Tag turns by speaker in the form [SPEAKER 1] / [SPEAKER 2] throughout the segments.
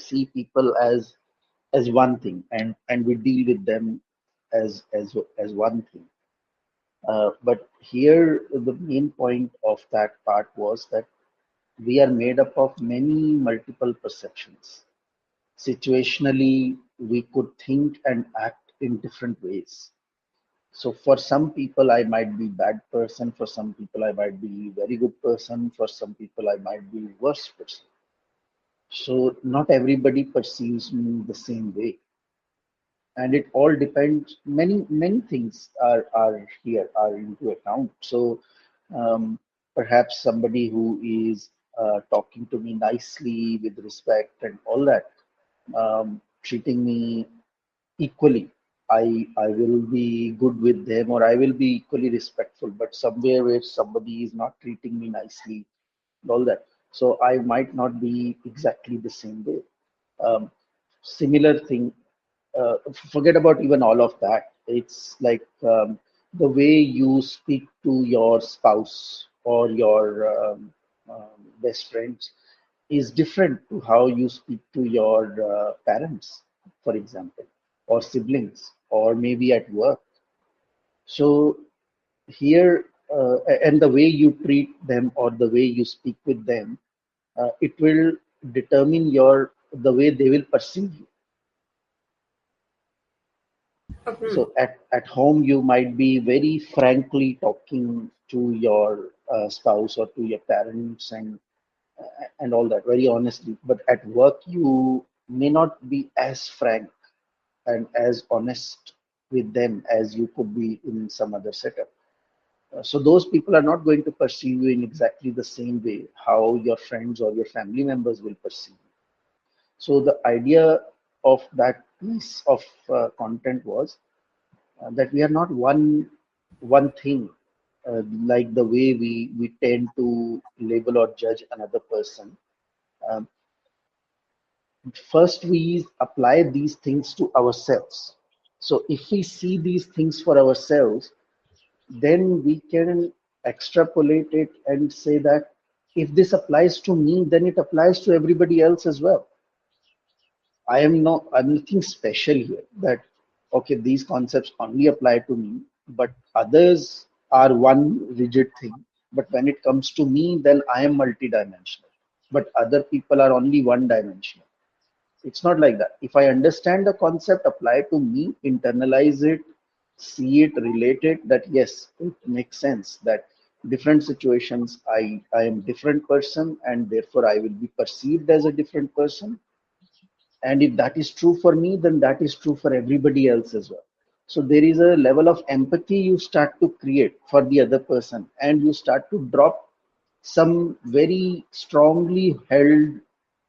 [SPEAKER 1] see people as one thing, and we deal with them as one thing. But here, the main point of that part was that we are made up of many multiple perceptions. Situationally, we could think and act in different ways. So for some people, I might be bad person. For some people, I might be very good person. For some people, I might be worse person. So not everybody perceives me the same way, and it all depends. Many things are into account. So um, perhaps somebody who is talking to me nicely with respect and all that, treating me equally, I will be good with them, or I will be equally respectful. But somewhere where somebody is not treating me nicely and all that, so I might not be exactly the same way. Similar thing, forget about even all of that. It's like the way you speak to your spouse or your best friends is different to how you speak to your parents, for example, or siblings, or maybe at work. So here, and the way you treat them or the way you speak with them, it will determine your the way they will perceive you.
[SPEAKER 2] Mhm.
[SPEAKER 1] So at home, you might be very frankly talking to your spouse or to your parents and all that, very honestly. But at work, you may not be as frank and as honest with them as you could be in some other setup. So those people are not going to perceive you in exactly the same way how your friends or your family members will perceive you. So the idea of that piece of content was that we are not one thing, like the way we tend to label or judge another person. Um, First, we apply these things to ourselves. So if we see these things for ourselves, then we can extrapolate it and say that if this applies to me, then it applies to everybody else as well. I'm nothing special here. That okay, these concepts only apply to me, but others are one rigid thing. But when it comes to me, then I am multidimensional. But other people are only one dimensional. It's not like that. If I understand the concept, apply to me, internalize it, see it, relate it, that yes, it makes sense that different situations I am different person, and therefore I will be perceived as a different person. And if that is true for me, then that is true for everybody else as well. So there is a level of empathy you start to create for the other person, and you start to drop some very strongly held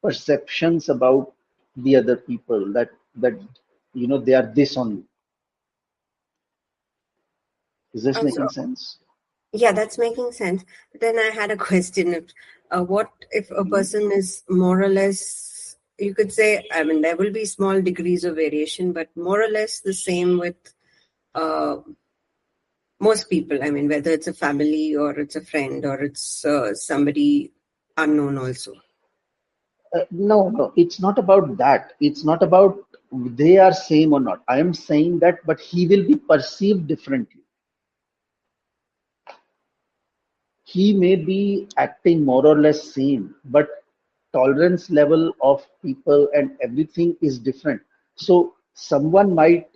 [SPEAKER 1] perceptions about the other people, that they are this only. Is this
[SPEAKER 2] So
[SPEAKER 1] making sense?
[SPEAKER 2] yeah, that's making sense. But then I had a question. What if a
[SPEAKER 1] Mhm.
[SPEAKER 2] person is more or less, you could say, I mean, there will be small degrees of variation, but more or less the same with uh, most people. I mean, whether it's a family or it's a friend or it's somebody unknown also.
[SPEAKER 1] No, it's not about that. It's not about they are same or not. I am saying that, but he will be perceived differently. He may be acting more or less same, but tolerance level of people and everything is different. So someone might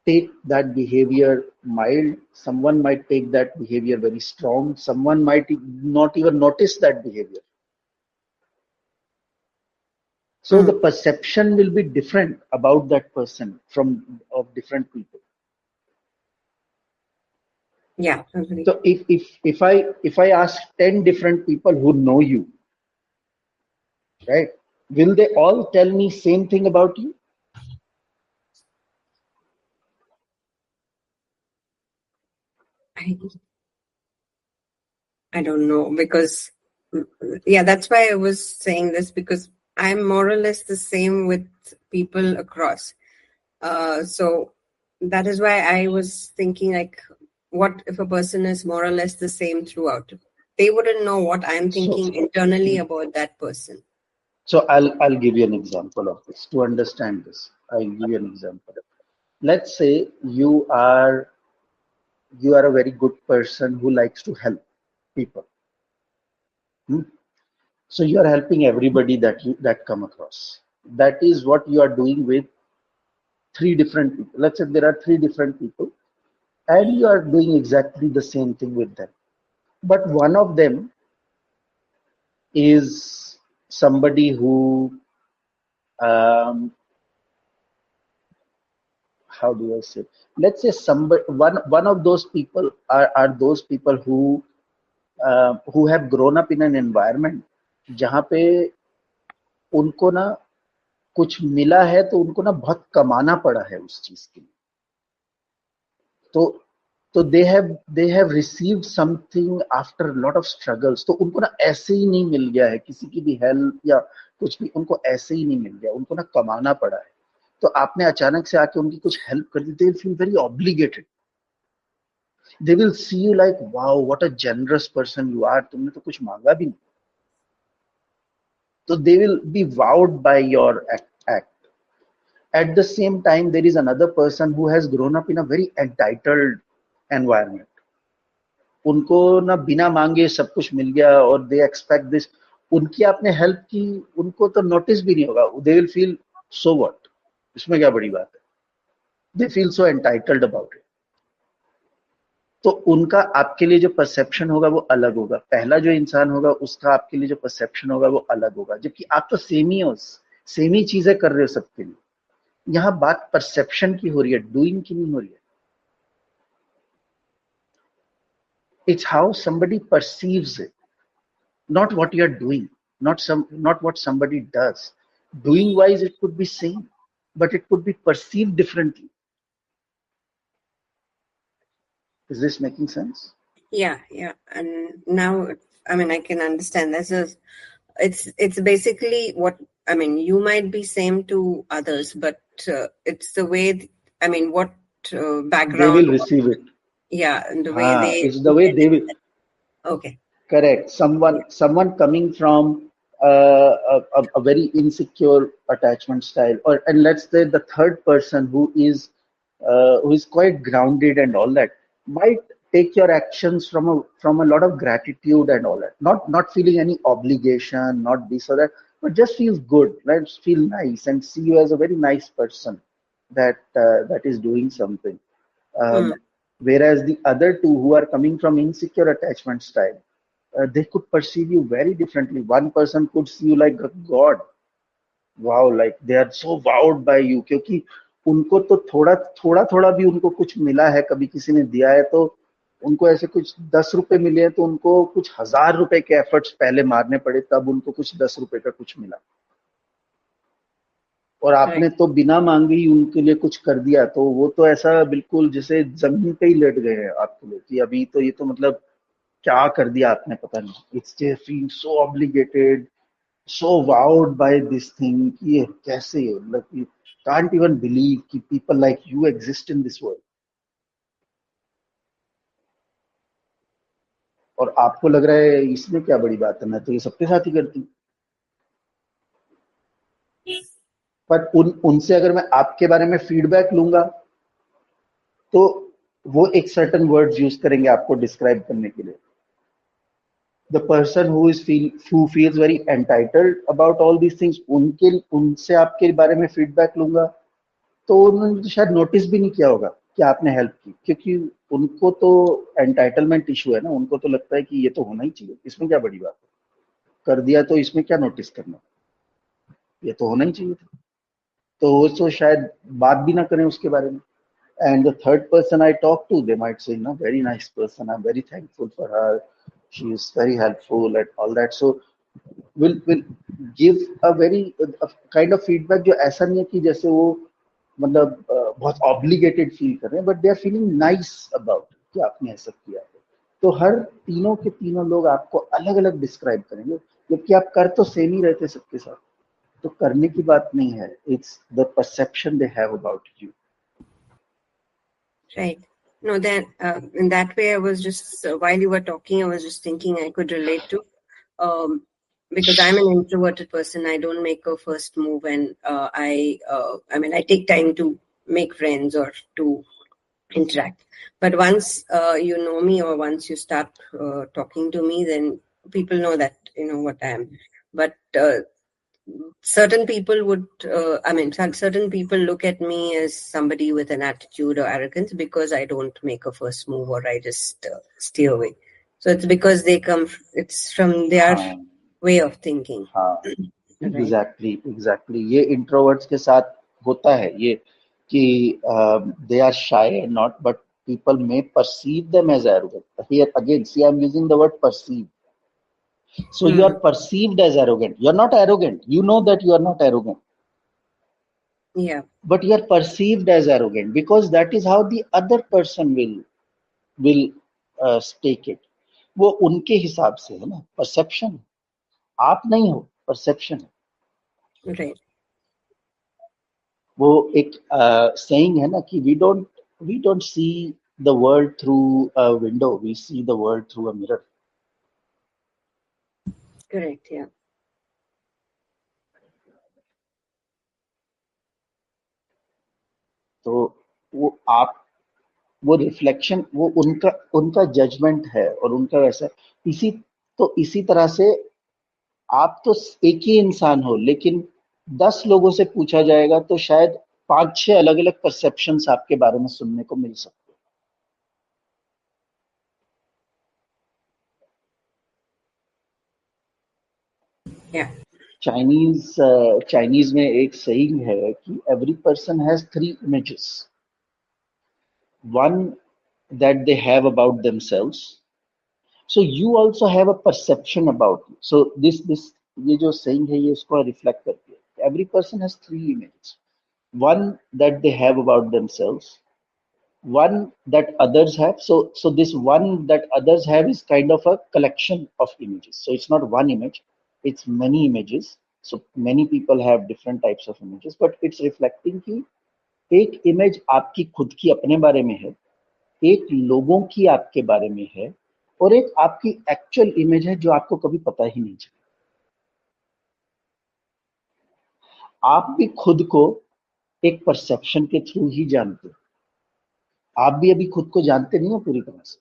[SPEAKER 1] take that behavior mild, someone might take that behavior very strong, someone might not even notice that behavior. So the
[SPEAKER 2] Mm.
[SPEAKER 1] perception will be different about that person from of different people.
[SPEAKER 2] Yeah, agree.
[SPEAKER 1] So if I ask 10 different people who know you, right, will they all tell me same thing about you?
[SPEAKER 2] I, I don't know because, yeah, that's why I was saying this because I'm more or less the same with people across. So that is why I was thinking, like, what if a person is more or less the same throughout? They wouldn't know what I'm
[SPEAKER 1] So
[SPEAKER 2] thinking internally about that person.
[SPEAKER 1] So I'll give you an example of this to understand this. I'll give you an example. Let's say you are a very good person who likes to help people. Hmm? So you are helping everybody that come across. That is what you are doing with three different people. Let's say there are three different people, and you are doing exactly the same thing with them. But one of them is somebody who, um, how do I say? Let's say somebody one of those people are those people who have grown up in an environment जहाँ पे उनको ना कुछ मिला है तो उनको ना बहुत कमाना पड़ा है उस चीज के लिए तो तो they have received something after lot of struggles तो उनको ना ऐसे ही नहीं मिल गया है किसी की भी हेल्प या कुछ भी उनको ऐसे ही नहीं मिल गया उनको ना कमाना पड़ा है तो आपने अचानक से आके उनकी कुछ हेल्प कर दी they feel very obligated they will see you like wow what a generous person you are तुमने तो कुछ मांगा भी नहीं तो they will be wowed by your act at the same time there is another person who has grown up in a very entitled environment उनको ना बिना मांगे सब कुछ मिल गया और दे एक्सपेक्ट दिस उनकी आपने हेल्प की उनको तो नोटिस भी नहीं होगा they will feel so what इसमें क्या बड़ी बात है they feel so entitled about it तो उनका आपके लिए जो परसेप्शन होगा वो अलग होगा पहला जो इंसान होगा उसका आपके लिए जो परसेप्शन होगा वो अलग होगा जबकि आप तो सेम ही चीजें कर रहे हो सबके लिए यहाँ बात परसेप्शन की हो रही है डूइंग की नहीं हो रही है it's how somebody perceives it not what you're doing not what somebody does doing wise it could be same but it could be perceived differently is this making sense
[SPEAKER 2] Yeah. And now, I mean, I can understand this is it's basically what I mean. You might be same to others, but it's the way. I mean, what
[SPEAKER 1] they
[SPEAKER 2] background?
[SPEAKER 1] will receive it
[SPEAKER 2] Yeah, and the way they
[SPEAKER 1] it's the
[SPEAKER 2] look
[SPEAKER 1] way
[SPEAKER 2] at
[SPEAKER 1] they
[SPEAKER 2] it.
[SPEAKER 1] will
[SPEAKER 2] Okay.
[SPEAKER 1] correct
[SPEAKER 2] Yeah.
[SPEAKER 1] someone coming from a very insecure attachment style or and let's say the third person who is quite grounded and all that might take your actions from a lot of gratitude and all that not feeling any obligation not this or that but just feels good let's feel nice and see you as a very nice person that is doing something
[SPEAKER 2] Mm.
[SPEAKER 1] whereas the other two who are coming from insecure attachment style they could perceive you very differently. One person could see you like a god. Wow, like they are so wowed by you क्योंकि उनको तो थोड़ा भी उनको कुछ मिला है कभी किसी ने दिया है तो उनको ऐसे कुछ 10 रुपए मिले हैं तो उनको कुछ 1000 रुपए के एफर्ट्स पहले मारने पड़े तब उनको कुछ 10 रुपए का कुछ मिला और
[SPEAKER 2] Right.
[SPEAKER 1] आपने तो बिना मांगे ही उनके लिए कुछ कर दिया तो वो तो ऐसा बिल्कुल जैसे जमीन पे ही लेट गए हैं आपके लिए कि अभी तो ये तो मतलब क्या कर दिया आपने पता नहीं it's they feel so obligated so wowed by this thing कि ये कैसे like you can't even believe कि people like you exist in this world और आपको लग रहा है इसमें क्या बड़ी बात है मैं तो ये सबके साथ ही करती हूँ पर उनसे अगर मैं आपके बारे में फीडबैक लूंगा तो वो एक सर्टन वर्ड्स यूज करेंगे आपको डिस्क्राइब करने के लिए the person who feels very entitled about all these things उनके उनसे आपके बारे में फीडबैक लूंगा तो उन्होंने तो शायद नोटिस भी नहीं किया होगा कि आपने हेल्प की क्योंकि उनको तो एंटाइटलमेंट इशू है ना उनको तो लगता है कि ये तो होना ही चाहिए इसमें क्या बड़ी बात है कर दिया तो इसमें क्या नोटिस करना ये तो होना ही चाहिए था तो वो तो शायद बात भी ना करें उसके बारे में and the third person I talk to they might say no very nice person I'm very thankful for her she is very helpful and all that so will give a very a kind of feedback जो ऐसा नहीं है कि जैसे वो मतलब बहुत obligated feel कर रहे हैं but they are feeling nice about कि आपने ऐसा किया है तो हर तीनों के तीनों लोग आपको अलग अलग डिस्क्राइब करेंगे जबकि आप कर तो सेम ही रहते सबके साथ तो करने की बात नहीं है it's the perception they have about you
[SPEAKER 2] Right. No, then in that way, I was just while you were talking, I was just thinking I could relate to. Um, because I'm an introverted person, I don't make a first move, and I take time to make friends or to interact. But once you know me, or once you start talking to me, then people know that you know what I am. But certain people would, certain people look at me as somebody with an attitude or arrogance because I don't make a first move or I just stay away. So it's because it's from their
[SPEAKER 1] हाँ
[SPEAKER 2] way of thinking,
[SPEAKER 1] हाँ
[SPEAKER 2] right?
[SPEAKER 1] Exactly ये introverts के साथ होता है ये कि they are shy and not but people may perceive them as arrogant. Here again, see, I'm using the word perceive. So you are
[SPEAKER 2] Hmm.
[SPEAKER 1] perceived as arrogant. You're not arrogant. You know that you are not arrogant,
[SPEAKER 2] Yeah,
[SPEAKER 1] but you are perceived as arrogant because that is how the other person will take it. वो उनके हिसाब से है ना, perception. आप नहीं हो, perception है.
[SPEAKER 2] right.
[SPEAKER 1] वो एक सेइंग है ना कि we don't see the world through a window, we see the world through a mirror.
[SPEAKER 2] Correct. Yeah.
[SPEAKER 1] तो वो आप वो रिफ्लेक्शन, वो उनका उनका जजमेंट है और उनका वैसा. इसी इसी तरह से आप तो एक ही इंसान हो, लेकिन 10 लोगों से पूछा जाएगा तो शायद 5-6 अलग अलग परसेप्शंस आपके बारे में सुनने को मिल सकते हैं.
[SPEAKER 2] Yeah.
[SPEAKER 1] चाइनीज में एक saying है कि every person has 3 images. One that they have about themselves. So you also have a perception about you. So this ये जो saying है ये इसको reflect करती है. Every person has 3 images. One that they have about themselves, one that others have. So this one that others have is kind of a collection of images. So it's not one image, it's many images. So many people have different types of images, but it's reflecting कि एक image आपकी खुद की अपने बारे में है, एक लोगों की आपके बारे में है, और एक आपकी एक्चुअल इमेज है जो आपको कभी पता ही नहीं चला. आप भी खुद को एक परसेप्शन के थ्रू ही जानते हो. आप भी अभी खुद को जानते नहीं हो पूरी तरह से.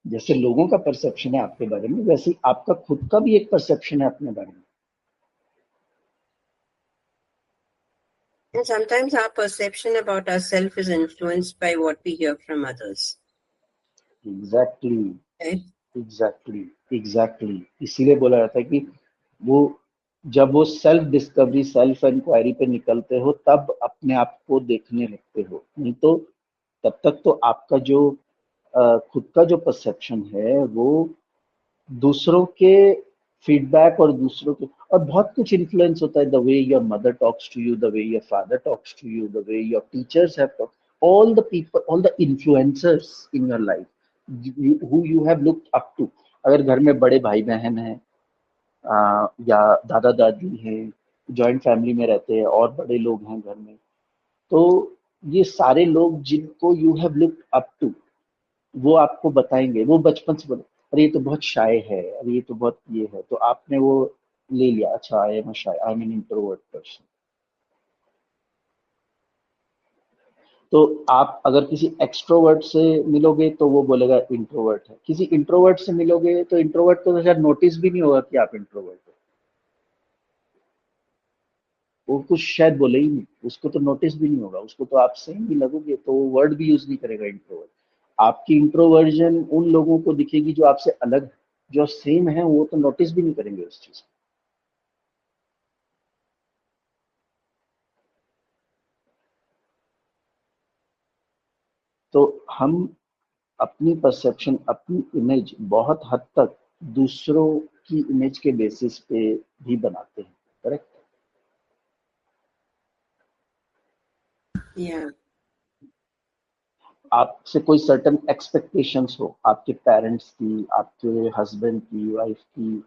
[SPEAKER 1] जैसे लोगों का परसेप्शन है आपके बारे में, वैसे ही आपका खुद का भी एक परसेप्शन है अपने बारे में.
[SPEAKER 2] And sometimes our perception about ourselves is influenced by what we hear from others.
[SPEAKER 1] Exactly
[SPEAKER 2] Right?
[SPEAKER 1] Exactly exactly इसीलिए बोला जाता है कि वो जब वो सेल्फ डिस्कवरी, सेल्फ इंक्वायरी पे निकलते हो तब अपने आप को देखने लगते हो. नहीं तो तब तक तो आपका जो खुद का जो परसेप्शन है वो दूसरों के फीडबैक और दूसरों के और बहुत कुछ इन्फ्लुएंस होता है. The way your mother talks to you, the way your father talks to you, the way your teachers have talk, all the people, all the influencers in your life who you have looked up to. अगर घर में बड़े भाई बहन हैं, या दादा दादी हैं, जॉइंट फैमिली में रहते हैं और बड़े लोग हैं घर में, तो ये सारे लोग जिनको you have looked up to, वो आपको बताएंगे, वो बचपन से बोले अरे ये तो बहुत शाय है, अरे ये तो बहुत ये है, तो आपने वो ले लिया, अच्छा I am shy, I am an introvert person. तो आप अगर किसी एक्सट्रोवर्ट से मिलोगे तो वो बोलेगा इंट्रोवर्ट है, किसी इंट्रोवर्ट से मिलोगे तो इंट्रोवर्ट को तो शायद नोटिस भी नहीं होगा कि आप इंट्रोवर्ट हो. वो कुछ शायद बोले ही नहीं, उसको तो नोटिस भी नहीं होगा, उसको तो आप सेम भी लगोगे तो वो वर्ड भी यूज नहीं करेगा इंट्रोवर्ट. आपकी इंट्रोवर्जन उन लोगों को दिखेगी जो आपसे अलग है, जो सेम है वो तो नोटिस भी नहीं करेंगे उस चीज को. तो हम अपनी परसेप्शन, अपनी इमेज बहुत हद तक दूसरों की इमेज के बेसिस पे भी बनाते हैं. करेक्ट.
[SPEAKER 2] Yeah.
[SPEAKER 1] आपसे कोई सर्टन एक्सपेक्टेशंस हो, आपके पेरेंट्स की, आपके हस्बैंड की, वाइफ की,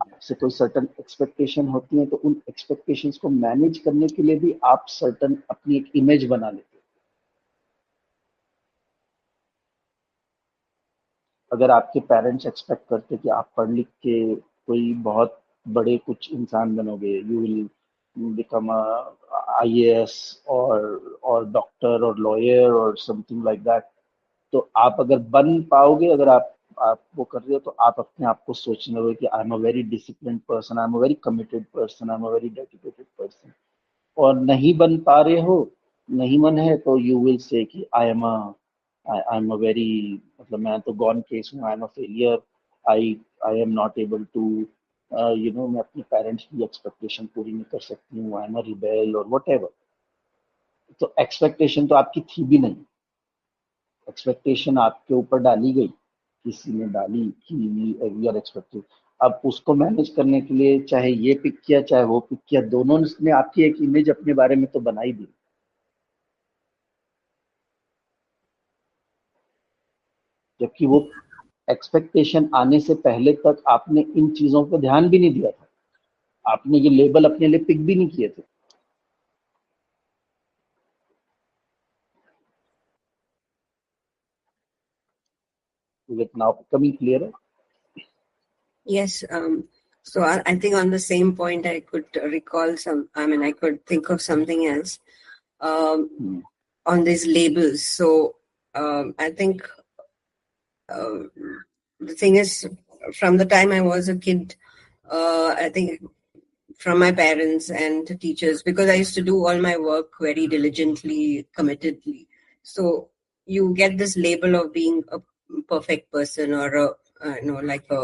[SPEAKER 1] आपसे कोई सर्टन एक्सपेक्टेशन होती है, तो उन एक्सपेक्टेशंस को मैनेज करने के लिए भी आप सर्टन अपनी एक इमेज बना लेते अगर आपके पेरेंट्स एक्सपेक्ट करते कि आप पढ़ लिख के कोई बहुत बड़े कुछ इंसान बनोगे, यू विल बिकम आईएएस और डॉक्टर और लॉयर और समथिंग लाइक दैट, तो आप अगर बन पाओगे, अगर आप वो कर रहे हो, तो आप अपने आप को सोचने लगे कि आई am a very discipline person, I am a very committed person, I am a very dedicated person. और नहीं बन पा रहे हो, नहीं मन है, तो यू विल से कि आई एम अ वेरी, मतलब मैं तो गॉन केस हूँ, I am a failure, I I am not able to मैं अपने पेरेंट्स की एक्सपेक्टेशन पूरी नहीं कर सकती हूँ, आई एम अ रिबेल और वट एवर। तो एक्सपेक्टेशन तो आपकी थी भी नहीं, एक्सपेक्टेशन आपके ऊपर डाली गई, किसी ने डाली कि वी आर एक्सपेक्टेड। अब उसको मैनेज करने के लिए चाहे ये पिक किया चाहे वो पिक किया, दोनों ने आपकी एक इमेज अपने बारे में तो बनाई दी, जबकि वो एक्सपेक्टेशन आने से पहले तक आपने इन चीजों पर ध्यान भी नहीं दिया था, आपने ये लेबल अपने लिए पिक भी नहीं किए थे। विद नाउ कमिंग क्लियर है?
[SPEAKER 2] Yes. So I think on the same point, I could recall some. I mean, I could think of something else on these labels. So I think the thing is, from the time I was a kid, I think from my parents and the teachers, because I used to do all my work very diligently, committedly. So you get this label of being a perfect person or like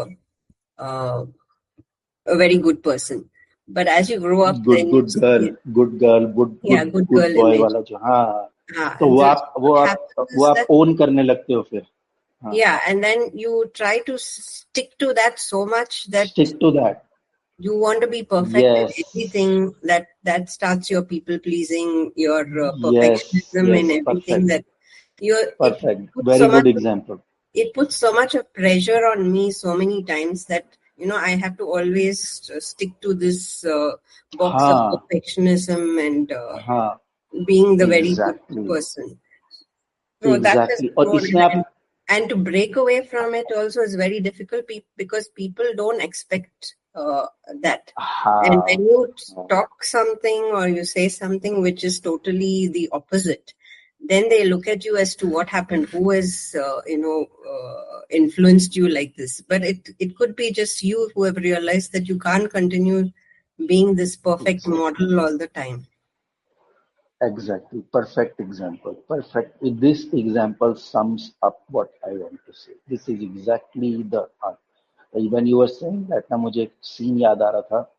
[SPEAKER 2] uh, a very good person. But as you grow up,
[SPEAKER 1] good
[SPEAKER 2] then you
[SPEAKER 1] good girl,
[SPEAKER 2] see,
[SPEAKER 1] good girl, good
[SPEAKER 2] yeah,
[SPEAKER 1] good
[SPEAKER 2] good
[SPEAKER 1] good
[SPEAKER 2] girl
[SPEAKER 1] boy
[SPEAKER 2] image.
[SPEAKER 1] वाला जो, हाँ, तो
[SPEAKER 2] And
[SPEAKER 1] वो
[SPEAKER 2] so
[SPEAKER 1] आप वो
[SPEAKER 2] what
[SPEAKER 1] आप
[SPEAKER 2] happens
[SPEAKER 1] वो
[SPEAKER 2] is
[SPEAKER 1] आप
[SPEAKER 2] that,
[SPEAKER 1] ओन करने लगते हो फिर। हाँ,
[SPEAKER 2] yeah, and then you try to stick to that so much that
[SPEAKER 1] stick to that.
[SPEAKER 2] you want to be perfect in
[SPEAKER 1] yes,
[SPEAKER 2] everything. That starts your people pleasing, your
[SPEAKER 1] yes,
[SPEAKER 2] perfectionism in
[SPEAKER 1] yes,
[SPEAKER 2] everything.
[SPEAKER 1] Perfect,
[SPEAKER 2] That it
[SPEAKER 1] perfect,
[SPEAKER 2] puts
[SPEAKER 1] very
[SPEAKER 2] so much
[SPEAKER 1] good example.
[SPEAKER 2] it puts so much of pressure on me so many times that I have to always stick to this box of
[SPEAKER 1] हाँ,
[SPEAKER 2] perfectionism and
[SPEAKER 1] हाँ,
[SPEAKER 2] being the very good
[SPEAKER 1] exactly,
[SPEAKER 2] person. So that has
[SPEAKER 1] exactly, और
[SPEAKER 2] grown,
[SPEAKER 1] इसमें आप,
[SPEAKER 2] and to break away from it also is very difficult because people don't expect that. And
[SPEAKER 1] हाँ,
[SPEAKER 2] when you
[SPEAKER 1] हाँ,
[SPEAKER 2] talk something or you say something which is totally the opposite, then they look at you as to what happened, who has influenced you like this. But it could be just you who have realized that you can't continue being this perfect
[SPEAKER 1] exactly,
[SPEAKER 2] model all the time.
[SPEAKER 1] exactly, perfect example, perfect. This example sums up what I want to say. This is exactly the when you were saying that, ना मुझे एक scene याद आ रहा था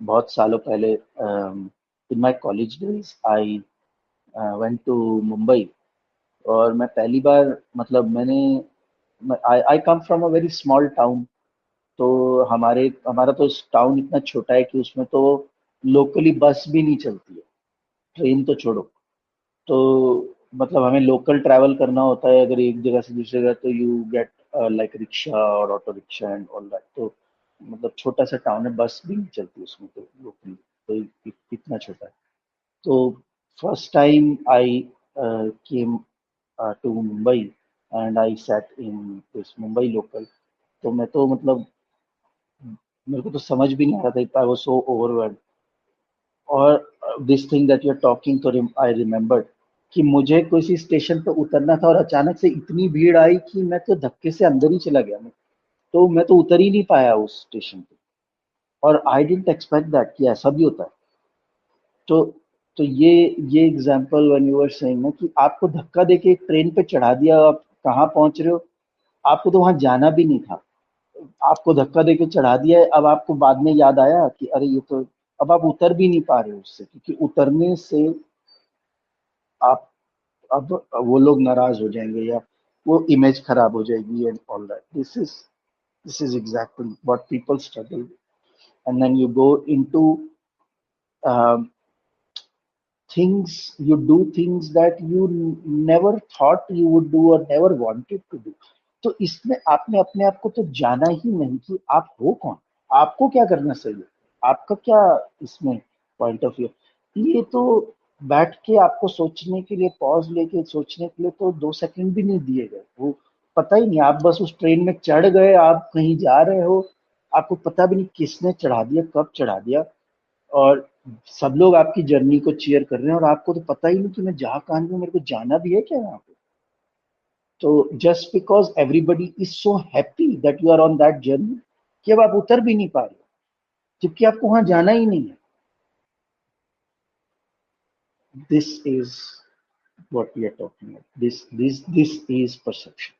[SPEAKER 1] बहुत सालों पहले। In my college days I went to Mumbai, और मैं पहली बार, मतलब I I come from a very small town. तो हमारा तो टाउन इतना छोटा है कि उसमें तो लोकली बस भी नहीं चलती है, ट्रेन तो छोड़ो। तो मतलब हमें लोकल ट्रैवल करना होता है अगर एक जगह से दूसरी जगह, तो यू गेट लाइक रिक्शा और auto rickshaw and all that. तो मतलब छोटा सा टाउन है, बस भी नहीं चलती उसमें तो लोकली, तो इतना छोटा है। तो first time I came to Mumbai and I sat in this Mumbai local. तो मैं तो मतलब मेरे को तो समझ भी नहीं आ रहा था, आई वाज सो ओवरवेल्म्ड। और this thing that you are talking, तो आई रिमेम्बर्ड कि मुझे किसी स्टेशन पे उतरना था और अचानक से इतनी भीड़ आई कि मैं तो धक्के से अंदर ही चला गया। तो मैं तो उतर ही नहीं पाया उस स्टेशन पे, और आई डिडंट एक्सपेक्ट दैट कि ऐसा भी होता है। तो तो ये example when you are saying ना कि आपको धक्का देके एक ट्रेन पे चढ़ा दिया, आप कहाँ पहुंच रहे हो, आपको तो वहां जाना भी नहीं था, आपको धक्का देके चढ़ा दिया है। अब आपको बाद में याद आया कि अरे ये तो, अब आप उतर भी नहीं पा रहे हो उससे, क्योंकि उतरने से आप, अब वो लोग नाराज हो जाएंगे या वो इमेज खराब हो जाएगी and all that. This is exactly what people struggle, and then you go into things, you do things that you never thought you would do or never wanted to do। तो इसमें आपने अपने आप को तो जाना ही नहीं कि आप हो कौन, आपको क्या करना चाहिए, आपका क्या इसमें पॉइंट ऑफ व्यू। ये तो बैठ के आपको सोचने के लिए, पॉज लेके सोचने के लिए तो 2 सेकंड भी नहीं दिए गए। वो पता ही नहीं, आप बस उस ट्रेन में चढ़ गए, आप कहीं जा रहे हो, आपको पता भी नहीं किसने चढ़ा दिया, कब चढ़ा दिया, और सब लोग आपकी जर्नी को चीयर कर रहे हैं और आपको तो पता ही नहीं कि मैं जा कहाँ रही हूँ, मेरे को जाना भी है क्या यहाँ पे। तो just because everybody is so happy that you are on that journey कि अब आप उतर भी नहीं पा रहे हो, जबकि आपको वहां जाना ही नहीं है। This is what we are talking about. This is perception.